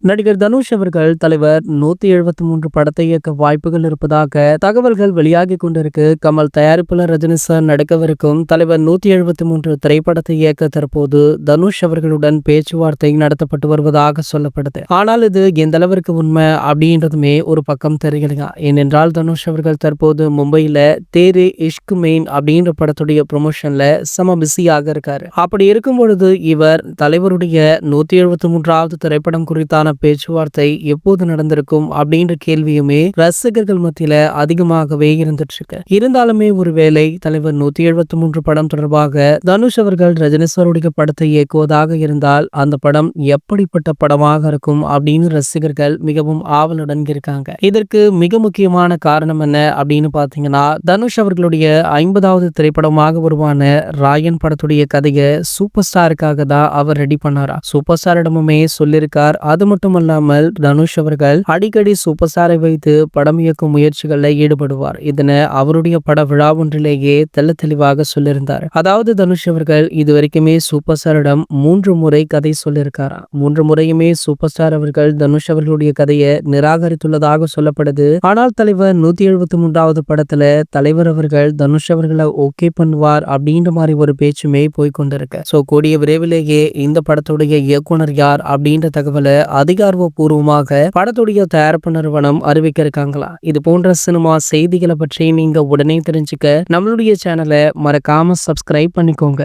நடிகர் தனுஷ் அவர்கள் தலைவர் 173 படத்தை இயக்க வாய்ப்புகள் இருப்பதாக தகவல்கள் வெளியாகி கொண்டிருக்கு. கமல் தயாரிப்புல ரஜினி சார் நடிக்கவிருக்கும் தலைவர் 173 திரைப்படத்தை இயக்க தற்போது தனுஷ் அவர்களுடன் பேச்சுவார்த்தை நடத்தப்பட்டு வருவதாக சொல்லப்படுது. ஆனால் இது எந்த அளவிற்கு உண்மை அப்படின்றதுமே ஒரு பக்கம் தெரியலையா. ஏனென்றால் தனுஷ் அவர்கள் தற்போது மும்பையில தேரே இஷ்க் மெயின் அப்படின்ற படத்துடைய ப்ரொமோஷன்ல செம பிஸியாக இருக்காரு. அப்படி இருக்கும் பொழுது இவர் தலைவருடைய 173வது திரைப்படம் குறித்தான பேச்சுவார்த்தை எப்போது நடந்திருக்கும் அப்படின்ற கேள்வியுமே ரசிகர்கள் மத்தியில அதிகமாகவே இருந்துட்டு இருக்கு. இருந்தாலுமே ஒருவேளை தலைவர் 173 படம் தொடர்பாக தனுஷ் அவர்கள் ரஜினி சாருடைய படத்தை இயக்குவதாக இருந்தால் அந்த படம் எப்படிப்பட்ட படமாக இருக்கும் அப்படின்னு ரசிகர்கள் மிகவும் ஆவலுடன் இருக்காங்க. இதற்கு மிக முக்கியமான காரணம் என்ன அப்படின்னு பாத்தீங்கன்னா, தனுஷ் அவர்களுடைய 50வது திரைப்படமாக உருவான ராயன் படத்துடைய கதையை சூப்பர் ஸ்டாருக்காக தான் அவர் ரெடி பண்ணாரா. சூப்பர் ஸ்டாரிடமுமே சொல்லியிருக்கார். அது மட்டுமல்லாமல் தனுஷ் அவர்கள் அடிக்கடி சூப்பர் ஸ்டாரை வைத்து படம் இயக்கும் முயற்சிகளில் ஈடுபடுவார். இதனை அவருடைய பட விழா ஒன்றிலேயே தெள்ள தெளிவாக சொல்லியிருந்தார். அதாவது தனுஷ் அவர்கள் இதுவரைக்குமே சூப்பர் ஸ்டாரிடம் 3 முறை கதை சொல்லியிருக்காரா. 3 முறையுமே சூப்பர் ஸ்டார் அவர்கள் தனுஷ் அவர்களுடைய கதையை நிராகரித்துள்ளதாக சொல்லப்படுது. ஆனால் தலைவர் 173வது படத்துல தலைவர் அவர்கள் தனுஷ் அவர்களை ஓகே பண்ணுவார் அப்படின்ற மாதிரி ஒரு பேச்சுமே போய்கொண்டிருக்கு. சோ கூடிய விரைவிலேயே இந்த படத்துடைய இயக்குனர் யார் அப்படின்ற தகவலை அதிகாரப்பூர்வமாக படத்துடைய தயாரிப்பு நிறுவனம் அறிவிக்க இருக்காங்களா. இது போன்ற சினிமா செய்திகளை பற்றி நீங்க உடனே தெரிஞ்சுக்க நம்மளுடைய சேனலை மறக்காம சப்ஸ்கிரைப் பண்ணிக்கோங்க.